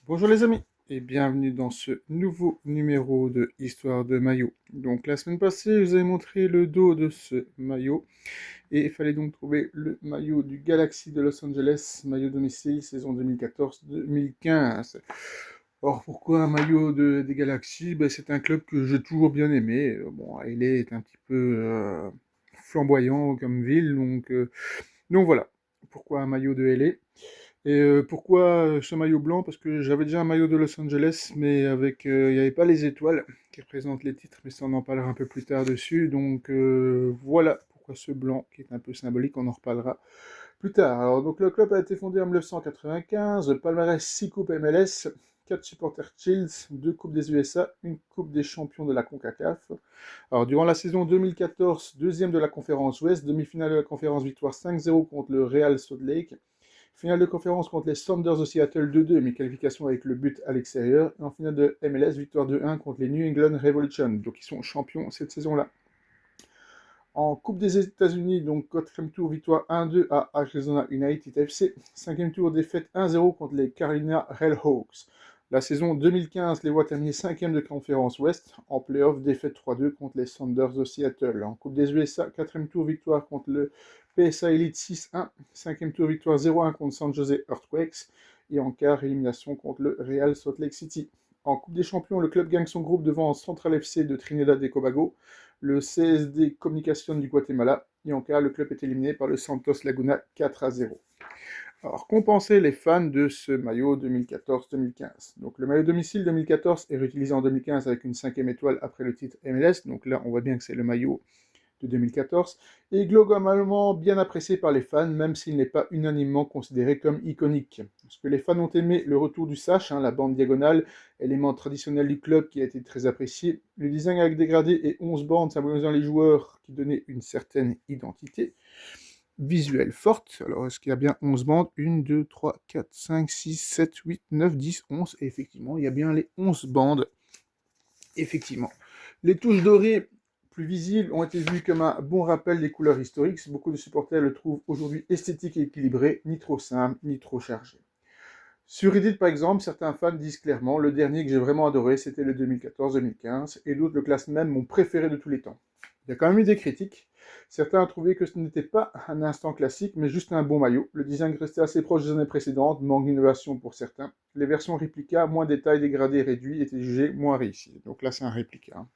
Bonjour les amis et bienvenue dans ce nouveau numéro de Histoire de maillot. Donc la semaine passée, je vous ai montré le dos de ce maillot et il fallait donc trouver le maillot du Galaxy de Los Angeles, maillot domicile saison 2014-2015. Or pourquoi un maillot des Galaxy? C'est un club que j'ai toujours bien aimé. Bon, LA est un petit peu flamboyant comme ville, donc voilà. Pourquoi un maillot de LA? Et pourquoi ce maillot blanc? Parce que j'avais déjà un maillot de Los Angeles, mais il n'y avait pas les étoiles qui représentent les titres, mais ça on en parlera un peu plus tard dessus. Donc voilà pourquoi ce blanc qui est un peu symbolique, on en reparlera plus tard. Alors donc le club a été fondé en 1995, palmarès 6 coupes MLS, 4 supporters Shields, 2 coupes des USA, une coupe des champions de la CONCACAF. Alors durant la saison 2014, deuxième de la conférence Ouest, demi-finale de la conférence victoire 5-0 contre le Real Salt Lake. Finale de conférence contre les Sounders de Seattle 2-2, mais qualification avec le but à l'extérieur. Et en finale de MLS, victoire 2-1 contre les New England Revolution. Donc ils sont champions cette saison-là. En Coupe des États-Unis, donc quatrième tour, victoire 1-2 à Arizona United FC. Cinquième tour, défaite 1-0 contre les Carolina Railhawks. La saison 2015 les voit terminer cinquième de conférence Ouest. En playoff, défaite 3-2 contre les Sounders de Seattle. En Coupe des USA, quatrième tour, victoire contre le PSA Elite 6-1. Cinquième tour, victoire 0-1 contre San Jose Earthquakes. Et en quart, élimination contre le Real Salt Lake City. En Coupe des Champions, le club gagne son groupe devant Central FC de Trinidad et Tobago, le CSD Communication du Guatemala, et en quart, le club est éliminé par le Santos Laguna 4-0. Alors, compenser les fans de ce maillot 2014-2015. Donc, le maillot domicile 2014 est réutilisé en 2015 avec une cinquième étoile après le titre MLS. Donc là, on voit bien que c'est le maillot de 2014, et globalement bien apprécié par les fans, même s'il n'est pas unanimement considéré comme iconique. Parce que les fans ont aimé le retour du sash, la bande diagonale, élément traditionnel du club qui a été très apprécié, le design avec dégradé et 11 bandes symbolisant les joueurs qui donnaient une certaine identité visuelle forte. Alors, est-ce qu'il y a bien 11 bandes? 1, 2, 3, 4, 5, 6, 7, 8, 9, 10, 11, et effectivement, il y a bien les 11 bandes. Effectivement. Les touches dorées plus visibles ont été vues comme un bon rappel des couleurs historiques. Beaucoup de supporters le trouvent aujourd'hui esthétique et équilibré, ni trop simple, ni trop chargé. Sur Reddit, par exemple, certains fans disent clairement le dernier que j'ai vraiment adoré, c'était le 2014-2015, et d'autres le classent même mon préféré de tous les temps. Il y a quand même eu des critiques. Certains ont trouvé que ce n'était pas un instant classique, mais juste un bon maillot. Le design restait assez proche des années précédentes, manque d'innovation pour certains. Les versions réplica, moins détails dégradés réduits, étaient jugées moins réussies. Donc là, c'est un réplica.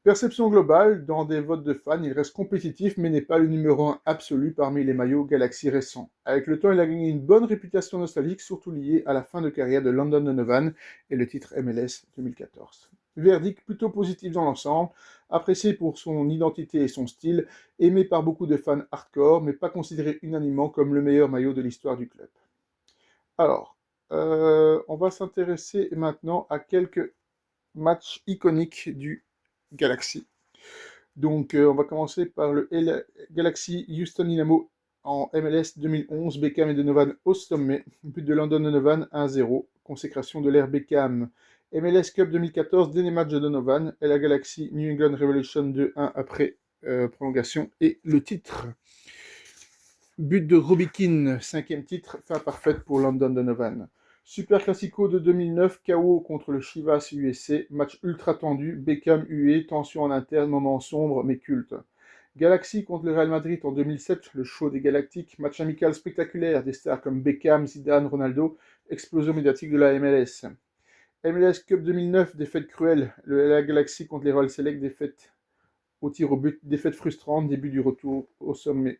Perception globale, dans des votes de fans, il reste compétitif mais n'est pas le numéro 1 absolu parmi les maillots Galaxy récents. Avec le temps, il a gagné une bonne réputation nostalgique, surtout liée à la fin de carrière de Landon Donovan et le titre MLS 2014. Verdict plutôt positif dans l'ensemble, apprécié pour son identité et son style, aimé par beaucoup de fans hardcore, mais pas considéré unanimement comme le meilleur maillot de l'histoire du club. Alors, on va s'intéresser maintenant à quelques matchs iconiques du Galaxy. Donc, on va commencer par le Galaxy Houston Dynamo en MLS 2011. Beckham et Donovan au sommet. But de Landon Donovan 1-0. Consécration de l'ère Beckham. MLS Cup 2014, dernier match de Donovan. Et la Galaxy New England Revolution 2-1 après prolongation. Et le titre. But de Robbie Keane, cinquième titre, fin parfaite pour Landon Donovan. Super Classico de 2009, KO contre le Chivas USC, match ultra tendu, Beckham hué, tension en interne, moment sombre mais culte. Galaxy contre le Real Madrid en 2007, le show des Galactiques, match amical spectaculaire, des stars comme Beckham, Zidane, Ronaldo, explosion médiatique de la MLS. MLS Cup 2009, défaite cruelle, la Galaxy contre les Royal Select, défaite au tir au but, défaite frustrante, début du retour au sommet.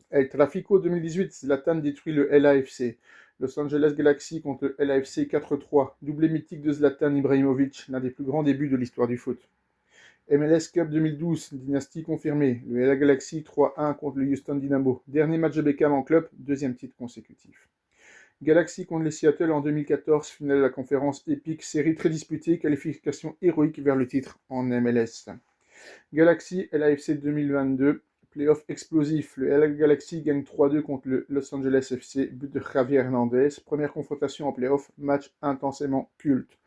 El Trafico 2018, Zlatan détruit le LAFC. Los Angeles Galaxy contre le LAFC 4-3. Doublé mythique de Zlatan Ibrahimovic, l'un des plus grands débuts de l'histoire du foot. MLS Cup 2012, dynastie confirmée. Le LA Galaxy 3-1 contre le Houston Dynamo. Dernier match de Beckham en club, deuxième titre consécutif. Galaxy contre les Seattle en 2014, finale de la conférence épique, série très disputée, qualification héroïque vers le titre en MLS. Galaxy LAFC 2022, playoff explosif. Le LA Galaxy gagne 3-2 contre le Los Angeles FC, but de Javier Hernandez. Première confrontation en playoff, match intensément culte.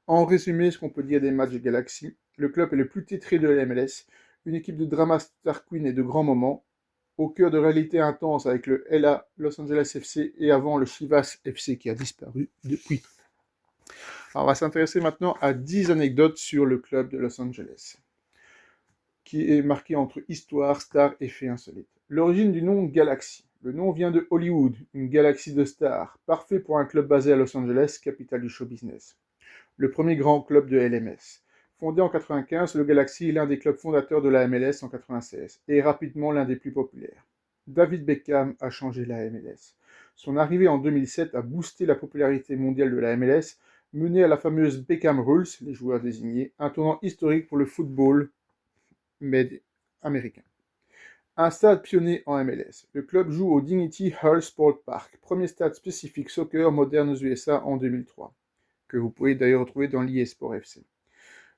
En résumé, ce qu'on peut dire des matchs de Galaxy, le club est le plus titré de la MLS, une équipe de drama star queen et de grands moments. au cœur de réalité intense avec le LA Los Angeles FC et avant le Chivas FC qui a disparu depuis. Alors, on va s'intéresser maintenant à 10 anecdotes sur le club de Los Angeles, qui est marqué entre histoire, star et faits insolites. L'origine du nom Galaxy. Le nom vient de Hollywood, une galaxie de stars, parfait pour un club basé à Los Angeles, capitale du show business. Le premier grand club de LMS. Fondé en 1995, le Galaxy est l'un des clubs fondateurs de la MLS en 1996 et est rapidement l'un des plus populaires. David Beckham a changé la MLS. Son arrivée en 2007 a boosté la popularité mondiale de la MLS, menée à la fameuse Beckham Rules, les joueurs désignés, un tournant historique pour le football américain. Un stade pionnier en MLS. Le club joue au Dignity Hearth Sport Park, premier stade spécifique soccer moderne aux USA en 2003, que vous pouvez d'ailleurs retrouver dans l'EA Sport FC.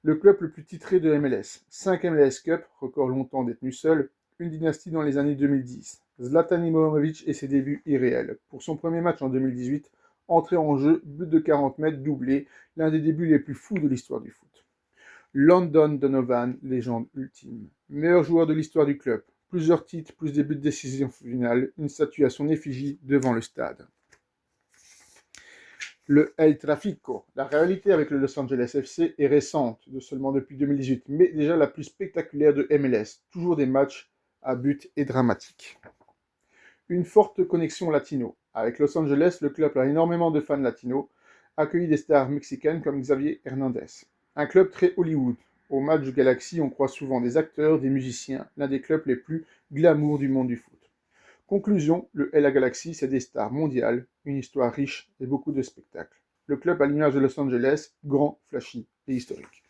Le club le plus titré de MLS, 5 MLS Cup, record longtemps détenu seul, une dynastie dans les années 2010. Zlatan Ibrahimovic et ses débuts irréels. Pour son premier match en 2018, entrée en jeu, but de 40 mètres, doublé, l'un des débuts les plus fous de l'histoire du foot. Landon Donovan, légende ultime. Meilleur joueur de l'histoire du club. Plusieurs titres, plus des buts de décision finale, une statue à son effigie devant le stade. Le El Tráfico. La réalité avec le Los Angeles FC est récente, de seulement depuis 2018, mais déjà la plus spectaculaire de MLS. Toujours des matchs à but et dramatiques. Une forte connexion latino. Avec Los Angeles, le club a énormément de fans latinos, accueilli des stars mexicaines comme Xavier Hernandez. Un club très Hollywood. Au match du Galaxy, on croit souvent des acteurs, des musiciens, l'un des clubs les plus glamour du monde du foot. Conclusion, le LA Galaxy, c'est des stars mondiales, une histoire riche et beaucoup de spectacles. Le club à l'image de Los Angeles, grand, flashy et historique.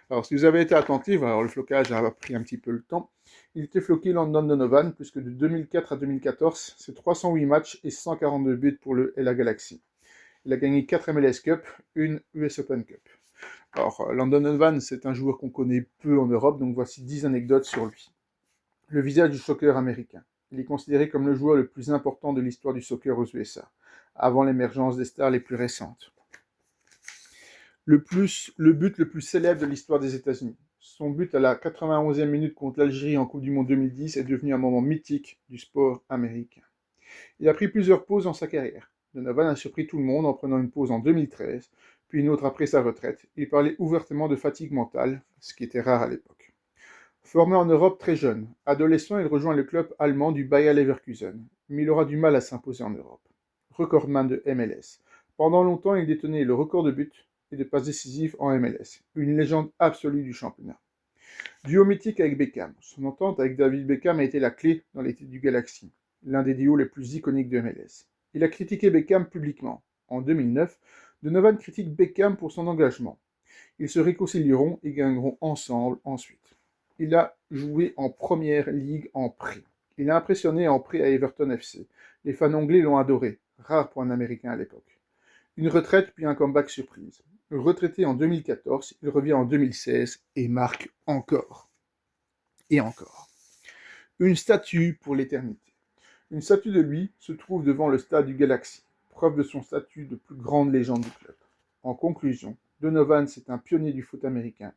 Alors, si vous avez été attentif, alors le flocage a pris un petit peu le temps. Il était floqué Landon Donovan, puisque de 2004 à 2014, c'est 308 matchs et 142 buts pour le LA Galaxy. Il a gagné 4 MLS Cup, une US Open Cup. Alors, Landon Donovan, c'est un joueur qu'on connaît peu en Europe, donc voici 10 anecdotes sur lui. Le visage du soccer américain. Il est considéré comme le joueur le plus important de l'histoire du soccer aux USA, avant l'émergence des stars les plus récentes. Le but le plus célèbre de l'histoire des États-Unis. Son but à la 91e minute contre l'Algérie en Coupe du Monde 2010 est devenu un moment mythique du sport américain. Il a pris plusieurs pauses dans sa carrière. Donovan a surpris tout le monde en prenant une pause en 2013, puis une autre après sa retraite. Il parlait ouvertement de fatigue mentale, ce qui était rare à l'époque. Formé en Europe très jeune, adolescent, il rejoint le club allemand du Bayer Leverkusen, mais il aura du mal à s'imposer en Europe. Recordman de MLS. Pendant longtemps, il détenait le record de buts et de passes décisives en MLS, une légende absolue du championnat. Duo mythique avec Beckham. Son entente avec David Beckham a été la clé dans les titres du Galaxy, l'un des duos les plus iconiques de MLS. Il a critiqué Beckham publiquement. En 2009, Donovan critique Beckham pour son engagement. Ils se réconcilieront et gagneront ensemble ensuite. Il a joué en première ligue en prêt. Il a impressionné en prêt à Everton FC. Les fans anglais l'ont adoré, rare pour un Américain à l'époque. Une retraite puis un comeback surprise. Retraité en 2014, il revient en 2016 et marque encore. Et encore. Une statue pour l'éternité. Une statue de lui se trouve devant le stade du Galaxy, preuve de son statut de plus grande légende du club. En conclusion, Donovan, c'est un pionnier du foot américain,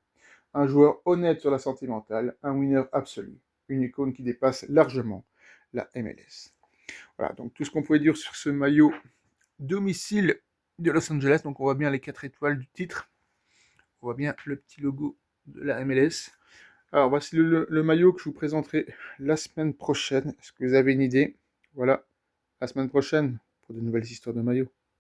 un joueur honnête sur la santé mentale, un winner absolu, une icône qui dépasse largement la MLS. Voilà, donc tout ce qu'on pouvait dire sur ce maillot domicile de Los Angeles. Donc on voit bien les 4 étoiles du titre, on voit bien le petit logo de la MLS. Alors voici le maillot que je vous présenterai la semaine prochaine. Est-ce que vous avez une idée? Voilà, la semaine prochaine pour de nouvelles histoires de maillots.